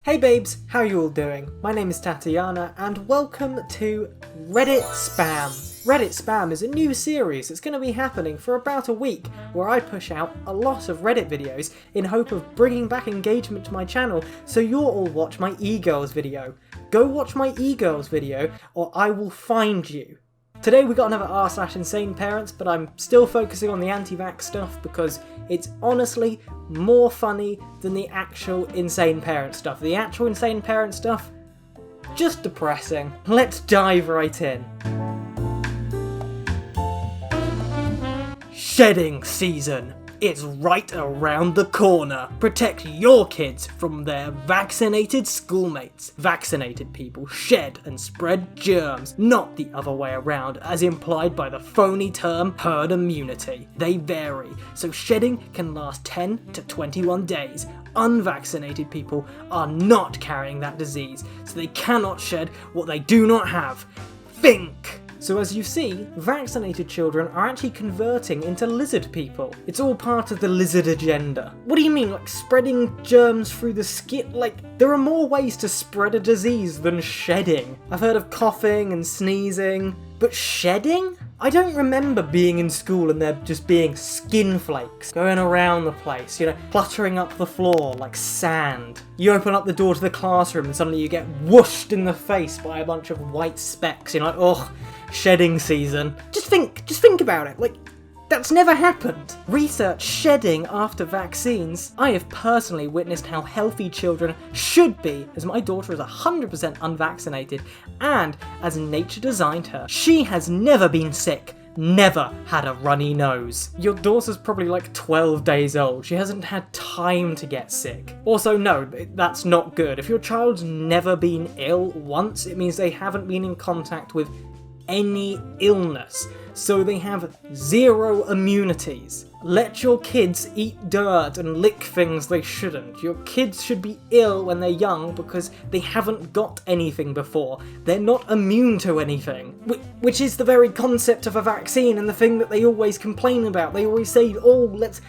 Hey babes, how you all doing? My name is Tatiana and welcome to Reddit Spam. Reddit Spam is a new series that's going to be happening for about a week where I push out a lot of Reddit videos in hope of bringing back engagement to my channel so you'll all watch my e-girls video. Go watch my e-girls video or I will find you. Today we got another r/Insaneparents, but I'm still focusing on the anti-vax stuff because it's honestly more funny than the actual insane parent stuff. The actual insane parent stuff, just depressing. Let's dive right in. Shedding season. It's right around the corner. Protect your kids from their vaccinated schoolmates. Vaccinated people shed and spread germs, not the other way around, as implied by the phony term herd immunity. They vary, so shedding can last 10 to 21 days. Unvaccinated people are not carrying that disease, so they cannot shed what they do not have. Think! So as you see, vaccinated children are actually converting into lizard people. It's all part of the lizard agenda. What do you mean, like spreading germs through the skin? Like, there are more ways to spread a disease than shedding. I've heard of coughing and sneezing, but shedding? I don't remember being in school and there just being skin flakes going around the place, cluttering up the floor like sand. You open up the door to the classroom and suddenly you get whooshed in the face by a bunch of white specks. You're like, ugh, shedding season. Just think about it. Like, that's never happened. Research shedding after vaccines. I have personally witnessed how healthy children should be, as my daughter is 100% unvaccinated, and as nature designed her. She has never been sick, never had a runny nose. Your daughter's probably like 12 days old. She hasn't had time to get sick. Also, no, that's not good. If your child's never been ill once, it means they haven't been in contact with any illness, so they have zero immunities. Let your kids eat dirt and lick things they shouldn't. Your kids should be ill when they're young because they haven't got anything before. They're not immune to anything. Which is the very concept of a vaccine and the thing that they always complain about. They always say, oh, let's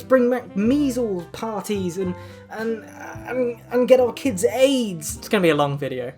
bring back measles parties and get our kids AIDS. It's gonna be a long video.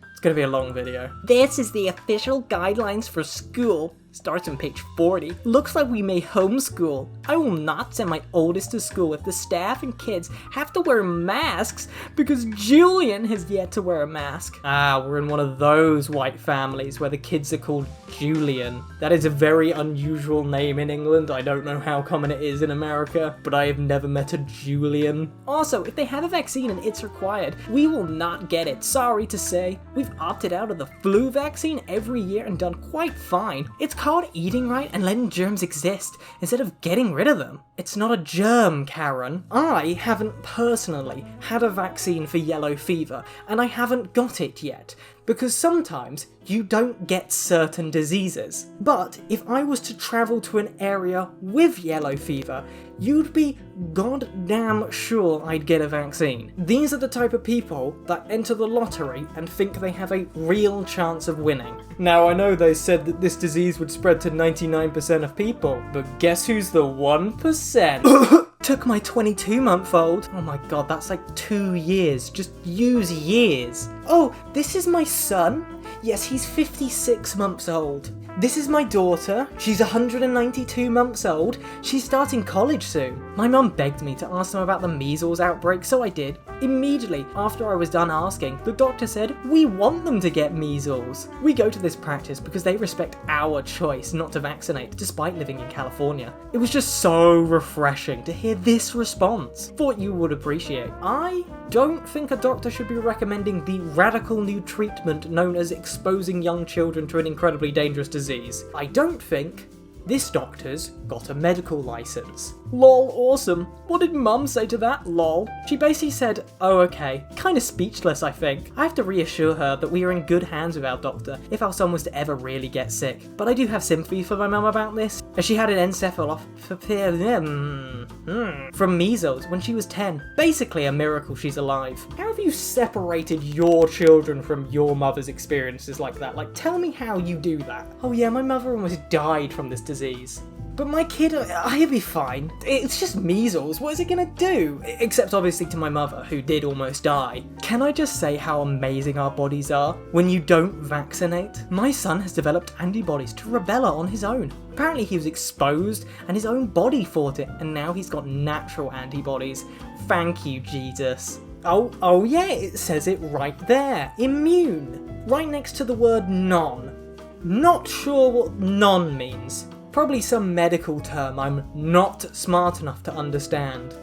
This is the official guidelines for school. Starts on page 40. Looks like we may homeschool. I will not send my oldest to school if the staff and kids have to wear masks because Julian has yet to wear a mask. We're in one of those white families where the kids are called Julian. That is a very unusual name in England. I don't know how common it is in America, but I have never met a Julian. Also, if they have a vaccine and it's required, we will not get it. Sorry to say. We've opted out of the flu vaccine every year and done quite fine. It's called eating right and letting germs exist instead of getting rid of them. It's not a germ, Karen. I haven't personally had a vaccine for yellow fever, and I haven't got it yet, because sometimes you don't get certain diseases. But if I was to travel to an area with yellow fever, you'd be goddamn sure I'd get a vaccine. These are the type of people that enter the lottery and think they have a real chance of winning. Now, I know they said that this disease would spread to 99% of people, but guess who's the 1%? Took my 22-month-old. Oh my god, that's like 2 years. Just use years. Oh, this is my son. Yes, he's 56 months old. This is my daughter. She's 192 months old. She's starting college soon. My mum begged me to ask them about the measles outbreak, so I did. Immediately after I was done asking, the doctor said, we want them to get measles. We go to this practice because they respect our choice not to vaccinate, despite living in California. It was just so refreshing to hear this response. Thought you would appreciate. I don't think a doctor should be recommending the radical new treatment known as exposing young children to an incredibly dangerous disease. I don't think this doctor's got a medical license. Lol, awesome. What did mum say to that? Lol. She basically said, oh okay. Kinda speechless, I think. I have to reassure her that we are in good hands with our doctor if our son was to ever really get sick. But I do have sympathy for my mum about this, as she had an encephalopathy from measles when she was 10. Basically a miracle she's alive. How have you separated your children from your mother's experiences like that? Like, tell me how you do that. Oh yeah, my mother almost died from this disease. But my kid, he'll be fine. It's just measles, what is it gonna do? Except obviously to my mother, who did almost die. Can I just say how amazing our bodies are when you don't vaccinate? My son has developed antibodies to rubella on his own. Apparently he was exposed and his own body fought it, and now he's got natural antibodies. Thank you, Jesus. Oh yeah, it says it right there. Immune. Right next to the word non. Not sure what non means. Probably some medical term I'm not smart enough to understand.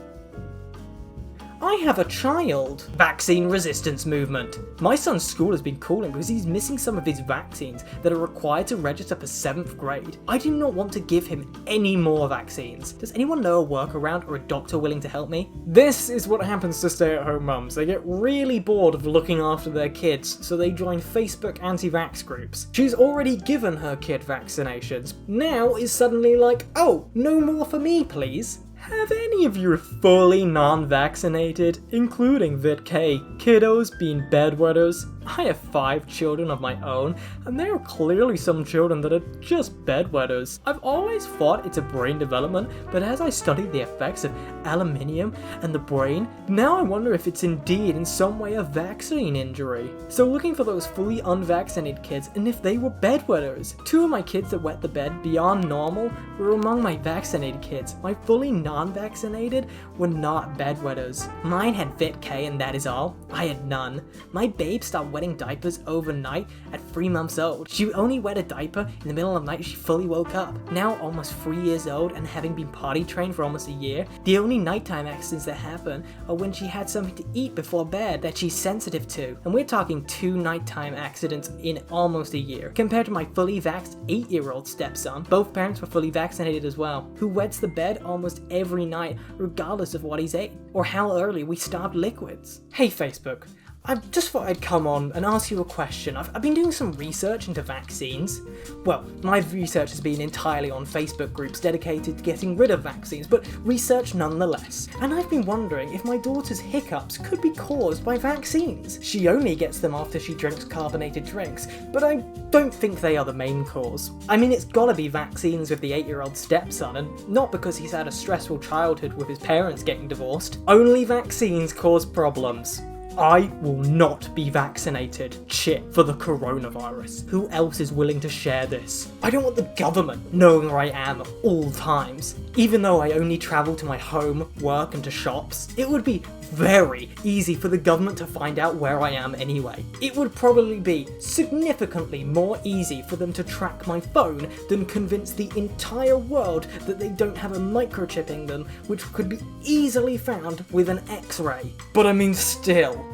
I have a child. Vaccine resistance movement. My son's school has been calling because he's missing some of his vaccines that are required to register for 7th grade. I do not want to give him any more vaccines. Does anyone know a workaround or a doctor willing to help me? This is what happens to stay-at-home mums. They get really bored of looking after their kids, so they join Facebook anti-vax groups. She's already given her kid vaccinations. Now is suddenly like, oh, no more for me, please. Have any of you fully non-vaccinated, including VitK, kiddos being bedwetters? I have 5 children of my own, and there are clearly some children that are just bedwetters. I've always thought it's a brain development, but as I studied the effects of aluminium and the brain, now I wonder if it's indeed in some way a vaccine injury. So looking for those fully unvaccinated kids and if they were bedwetters. 2 of my kids that wet the bed beyond normal were among my vaccinated kids. My fully non-vaccinated were not bedwetters. Mine had VitK and that is all. I had none. My babe stopped wetting diapers overnight at 3 months old. She only wet a diaper in the middle of the night she fully woke up. Now almost 3 years old and having been potty trained for almost a year, the only nighttime accidents that happen are when she had something to eat before bed that she's sensitive to. And we're talking 2 nighttime accidents in almost a year, compared to my fully vaxxed 8-year-old stepson. Both parents were fully vaccinated as well, who wets the bed almost every night regardless of what he's ate, or how early we stopped liquids. Hey Facebook, I just thought I'd come on and ask you a question. I've been doing some research into vaccines. Well, my research has been entirely on Facebook groups dedicated to getting rid of vaccines, but research nonetheless. And I've been wondering if my daughter's hiccups could be caused by vaccines. She only gets them after she drinks carbonated drinks, but I don't think they are the main cause. I mean, it's gotta be vaccines with the 8-year-old stepson, and not because he's had a stressful childhood with his parents getting divorced. Only vaccines cause problems. I will not be vaccinated. Shit, for the coronavirus. Who else is willing to share this? I don't want the government knowing where I am at all times. Even though I only travel to my home, work, and to shops, it would be very easy for the government to find out where I am anyway. It would probably be significantly more easy for them to track my phone than convince the entire world that they don't have a microchip in them, which could be easily found with an X-ray. But I mean still.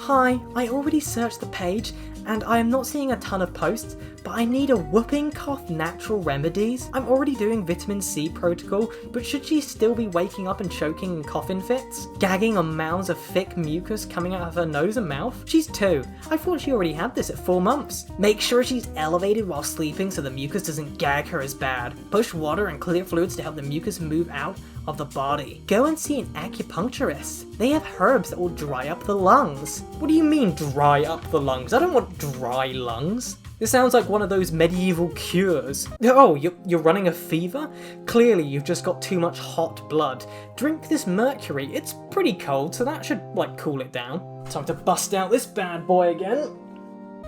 Hi, I already searched the page and I am not seeing a ton of posts, but I need a whooping cough natural remedies. I'm already doing vitamin C protocol, but should she still be waking up and choking in coughing fits? Gagging on mounds of thick mucus coming out of her nose and mouth? She's 2. I thought she already had this at 4 months. Make sure she's elevated while sleeping so the mucus doesn't gag her as bad. Push water and clear fluids to help the mucus move out of the body. Go and see an acupuncturist. They have herbs that will dry up the lungs. What do you mean dry up the lungs? I don't want dry lungs. This sounds like one of those medieval cures. Oh, you're running a fever? Clearly you've just got too much hot blood. Drink this mercury. It's pretty cold, so that should, cool it down. Time to bust out this bad boy again.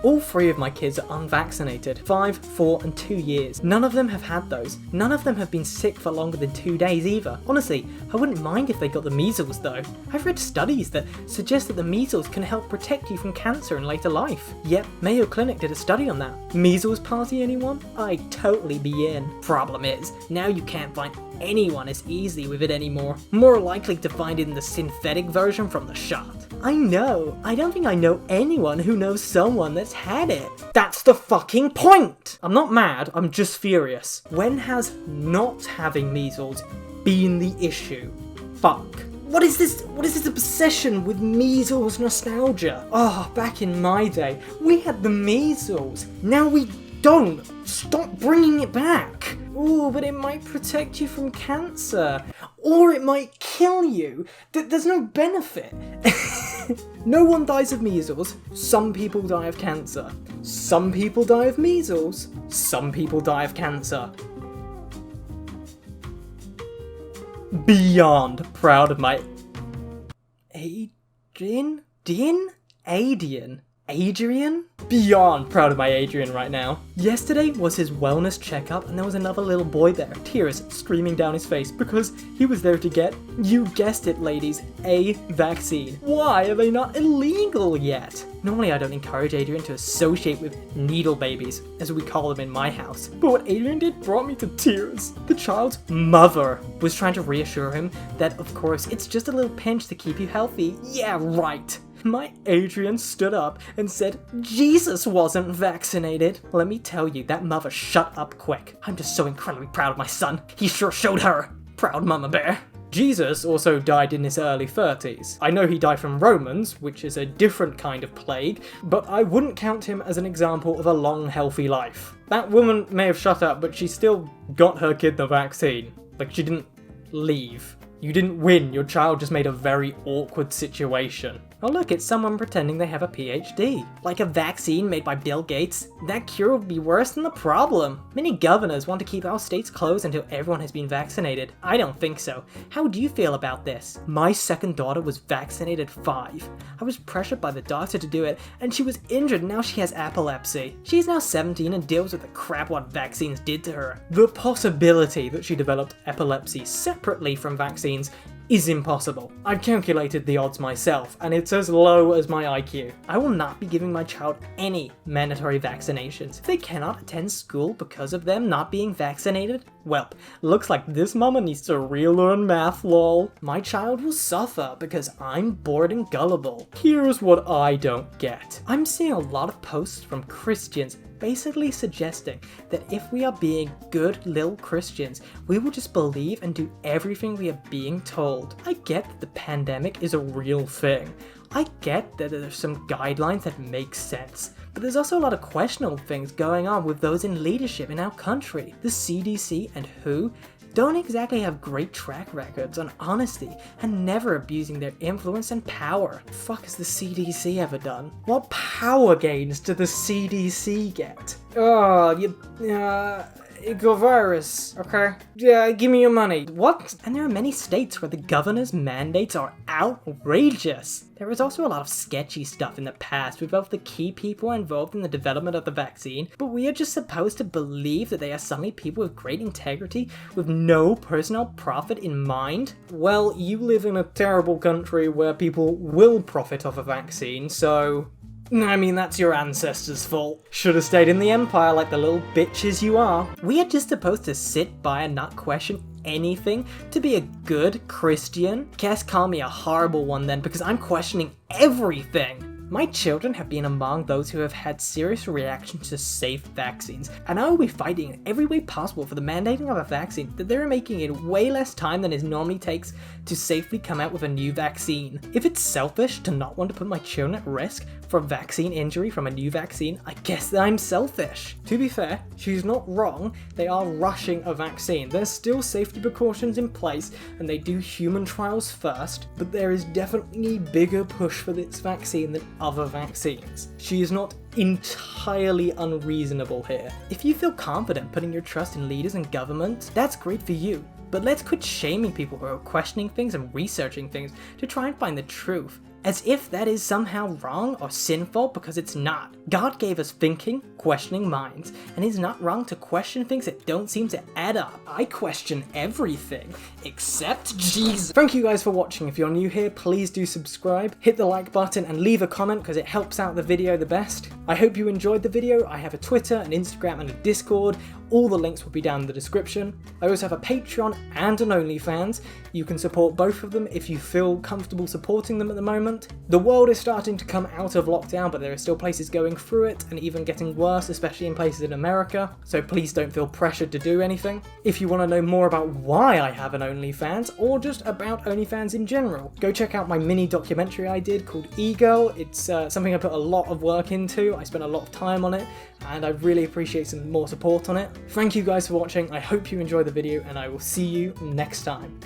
All 3 of my kids are unvaccinated, 5, 4 and 2 years. None of them have had those. None of them have been sick for longer than 2 days either. Honestly, I wouldn't mind if they got the measles though. I've read studies that suggest that the measles can help protect you from cancer in later life. Yep, Mayo Clinic did a study on that. Measles party anyone? I'd totally be in. Problem is, now you can't find anyone as easily with it anymore. More likely to find it in the synthetic version from the shot. I know. I don't think I know anyone who knows someone that's had it. That's the fucking point! I'm not mad, I'm just furious. When has not having measles been the issue? Fuck. What is this obsession with measles nostalgia? Oh, back in my day, we had the measles. Now we don't. Stop bringing it back. Ooh, but it might protect you from cancer. Or it might kill you. There's no benefit. No one dies of measles. Some people die of cancer. Some people die of measles. Some people die of cancer. beyond proud of my Adrian? Adrian? Beyond proud of my Adrian right now. Yesterday was his wellness checkup and there was another little boy there, tears streaming down his face because he was there to get, you guessed it ladies, a vaccine. Why are they not illegal yet? Normally I don't encourage Adrian to associate with needle babies, as we call them in my house. But what Adrian did brought me to tears. The child's mother was trying to reassure him that of course it's just a little pinch to keep you healthy. Yeah, right. My Adrian stood up and said Jesus wasn't vaccinated. Let me tell you, that mother shut up quick. I'm just so incredibly proud of my son. He sure showed her. Proud mama bear. Jesus also died in his early 30s. I know he died from Romans, which is a different kind of plague, but I wouldn't count him as an example of a long, healthy life. That woman may have shut up, but she still got her kid the vaccine. Like, she didn't leave. You didn't win, your child just made a very awkward situation. Oh look, it's someone pretending they have a PhD. Like a vaccine made by Bill Gates? That cure would be worse than the problem. Many governors want to keep our states closed until everyone has been vaccinated. I don't think so. How do you feel about this? My second daughter was vaccinated at 5. I was pressured by the doctor to do it, and she was injured and now she has epilepsy. She is now 17 and deals with the crap what vaccines did to her. The possibility that she developed epilepsy separately from vaccines is impossible. I've calculated the odds myself, and it's as low as my IQ. I will not be giving my child any mandatory vaccinations. If they cannot attend school because of them not being vaccinated, well, looks like this mama needs to relearn math, lol. My child will suffer because I'm bored and gullible. Here's what I don't get. I'm seeing a lot of posts from Christians basically suggesting that if we are being good little Christians, we will just believe and do everything we are being told. I get that the pandemic is a real thing. I get that there's some guidelines that make sense, but there's also a lot of questionable things going on with those in leadership in our country. The CDC and WHO don't exactly have great track records on honesty and never abusing their influence and power. The fuck has the CDC ever done? What power gains do the CDC get? Oh, go virus, okay? Yeah, give me your money. What? And there are many states where the governor's mandates are outrageous. There was also a lot of sketchy stuff in the past with both the key people involved in the development of the vaccine, but we are just supposed to believe that they are suddenly people with great integrity with no personal profit in mind? Well, you live in a terrible country where people will profit off a vaccine, so I mean, that's your ancestors' fault. Should have stayed in the Empire like the little bitches you are. We are just supposed to sit by and not question anything to be a good Christian? Guess call me a horrible one then, because I'm questioning everything. My children have been among those who have had serious reactions to safe vaccines, and I will be fighting in every way possible for the mandating of a vaccine that they're making it way less time than it normally takes to safely come out with a new vaccine. If it's selfish to not want to put my children at risk for a vaccine injury from a new vaccine, I guess that I'm selfish. To be fair, she's not wrong, they are rushing a vaccine. There's still safety precautions in place and they do human trials first, but there is definitely bigger push for this vaccine than other vaccines. She is not entirely unreasonable here. If you feel confident putting your trust in leaders and government, that's great for you. But let's quit shaming people who are questioning things and researching things to try and find the truth, as if that is somehow wrong or sinful, because it's not. God gave us thinking, questioning minds, and it's not wrong to question things that don't seem to add up. I question everything, except Jesus. Thank you guys for watching. If you're new here, please do subscribe, hit the like button, and leave a comment because it helps out the video the best. I hope you enjoyed the video. I have a Twitter, an Instagram, and a Discord. All the links will be down in the description. I also have a Patreon and an OnlyFans. You can support both of them if you feel comfortable supporting them at the moment. The world is starting to come out of lockdown, but there are still places going through it and even getting worse, especially in places in America, so please don't feel pressured to do anything. If you want to know more about why I have an OnlyFans, or just about OnlyFans in general, go check out my mini documentary I did called E-Girl. It's something I put a lot of work into, I spent a lot of time on it, and I really appreciate some more support on it. Thank you guys for watching, I hope you enjoyed the video, and I will see you next time.